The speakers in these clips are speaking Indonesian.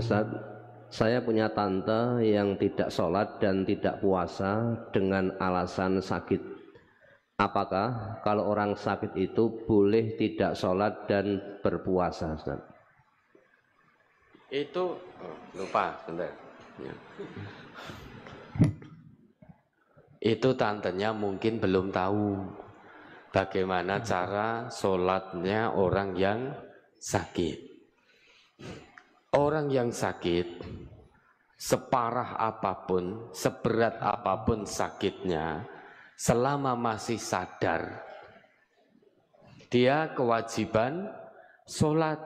Ustaz, saya punya tante yang tidak sholat dan tidak puasa dengan alasan sakit. Apakah kalau orang sakit itu boleh tidak sholat dan berpuasa, Ustaz? Itu lupa sebentar. Ya. Itu tantenya mungkin belum tahu bagaimana cara sholatnya orang yang sakit. Orang yang sakit, separah apapun, seberat apapun sakitnya, selama masih sadar, dia kewajiban sholat.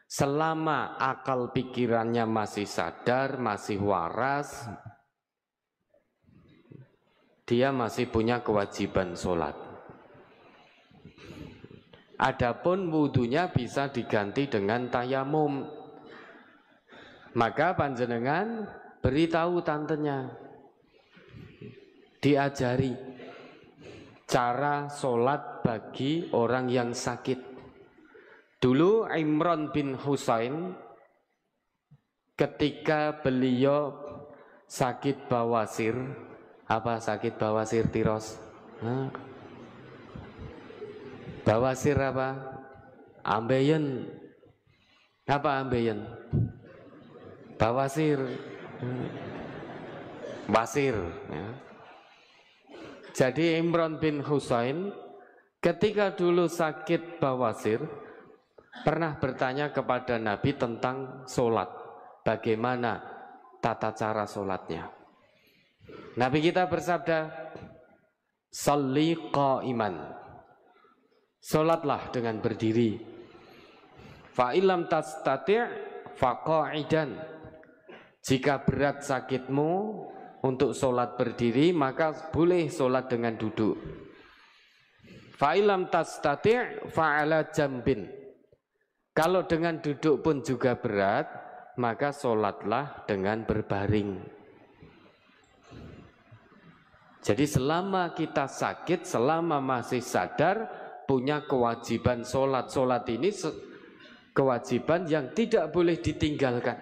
Selama akal pikirannya masih sadar, masih waras, dia masih punya kewajiban sholat. Adapun wudunya bisa diganti dengan tayamum. Maka panjenengan beritahu tantenya, diajari cara sholat bagi orang yang sakit. Dulu Imran bin Husain ketika beliau sakit bawasir, apa sakit bawasir tiros? Bawasir apa? Ambeien. Apa ambeien? Bawasir. Basir. Ya. Jadi Imran bin Husain ketika dulu sakit bawasir pernah bertanya kepada Nabi tentang sholat, bagaimana tata cara sholatnya. Nabi kita bersabda, sholli qa'iman, sholatlah dengan berdiri. Fa'ilam tastati' faqa'idan, jika berat sakitmu untuk sholat berdiri, maka boleh sholat dengan duduk. Fa'ilam tastati' fa'ala jambin, kalau dengan duduk pun juga berat, maka sholatlah dengan berbaring. Jadi selama kita sakit, selama masih sadar, punya kewajiban sholat. Sholat ini kewajiban yang tidak boleh ditinggalkan.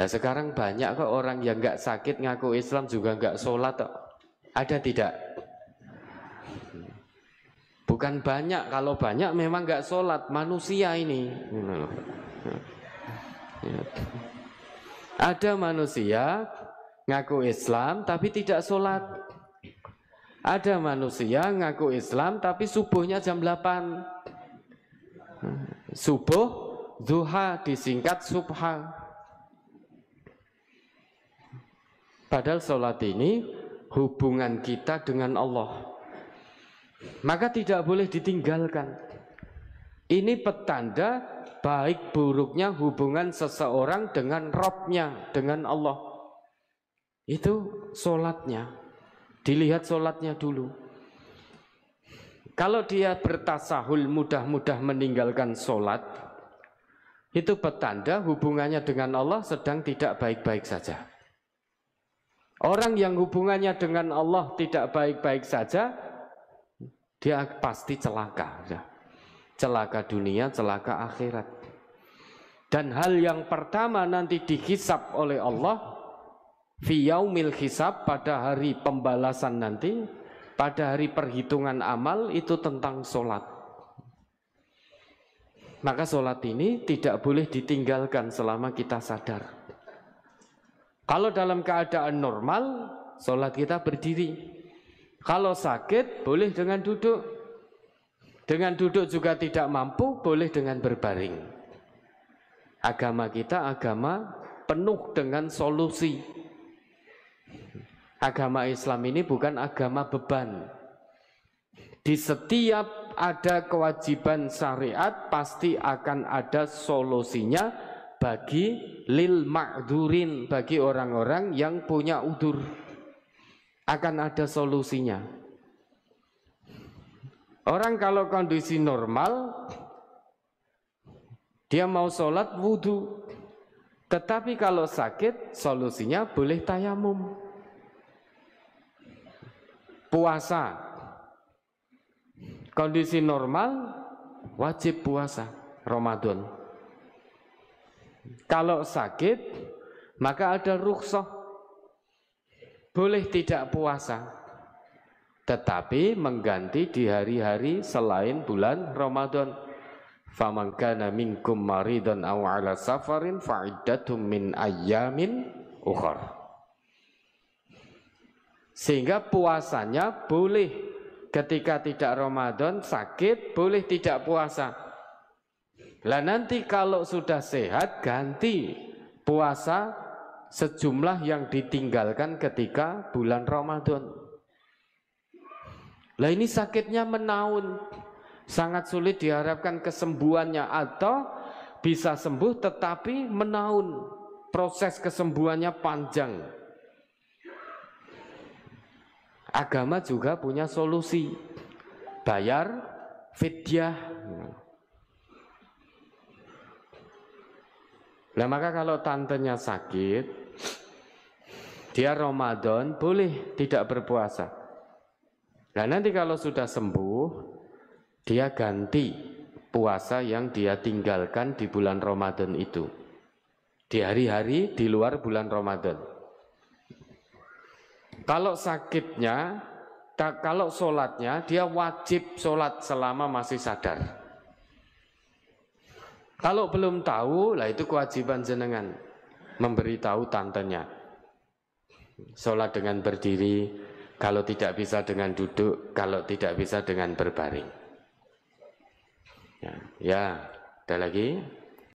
Nah sekarang banyak kok orang yang nggak sakit ngaku Islam juga nggak sholat kok. Ada tidak? Bukan banyak, kalau banyak memang nggak sholat, manusia ini. Ada manusia ngaku Islam tapi tidak sholat. Ada manusia ngaku Islam tapi subuhnya jam 8. Subuh, duha disingkat subha. Padahal sholat ini hubungan kita dengan Allah, maka tidak boleh ditinggalkan. Ini petanda baik buruknya hubungan seseorang dengan Rabb-nya, dengan Allah. Itu sholatnya, dilihat sholatnya dulu. Kalau dia bertasahul mudah-mudah meninggalkan sholat, itu petanda hubungannya dengan Allah sedang tidak baik-baik saja. Orang yang hubungannya dengan Allah tidak baik-baik saja, dia pasti celaka. Celaka dunia, celaka akhirat. Dan hal yang pertama nanti dihisab oleh Allah fi yaumil hisab, pada hari pembalasan nanti, pada hari perhitungan amal, itu tentang sholat. Maka sholat ini tidak boleh ditinggalkan selama kita sadar. Kalau dalam keadaan normal, sholat kita berdiri. Kalau sakit, boleh dengan duduk. Dengan duduk juga tidak mampu, boleh dengan berbaring. Agama kita agama penuh dengan solusi. Agama Islam ini bukan agama beban. Di setiap ada kewajiban syariat, pasti akan ada solusinya bagi lil ma'durin, bagi orang-orang yang punya udur. Akan ada solusinya. Orang kalau kondisi normal, dia mau sholat wudhu. Tetapi kalau sakit, solusinya boleh tayamum. Puasa, kondisi normal wajib puasa Ramadan. Kalau sakit, maka ada rukhsah. Boleh tidak puasa, tetapi mengganti di hari-hari selain bulan Ramadan. Faman kana minkum maridan aw ala safarin fa'iddatum min ayyamin ukhar. Sehingga puasanya boleh ketika tidak Ramadan, sakit, boleh tidak puasa. Lah nanti kalau sudah sehat, ganti puasa sejumlah yang ditinggalkan ketika bulan Ramadan. Lah ini sakitnya menaun, sangat sulit diharapkan kesembuhannya, atau bisa sembuh tetapi menaun, proses kesembuhannya panjang. Agama juga punya solusi, bayar fidyah. Nah maka kalau tantenya sakit, dia Ramadan boleh tidak berpuasa. Nah nanti kalau sudah sembuh, dia ganti puasa yang dia tinggalkan di bulan Ramadan itu, di hari-hari di luar bulan Ramadan. Kalau sakitnya, kalau sholatnya, dia wajib sholat selama masih sadar. Kalau belum tahu, lah itu kewajiban jenengan memberitahu tantenya. Sholat dengan berdiri, kalau tidak bisa dengan duduk, kalau tidak bisa dengan berbaring. Ya, ada lagi?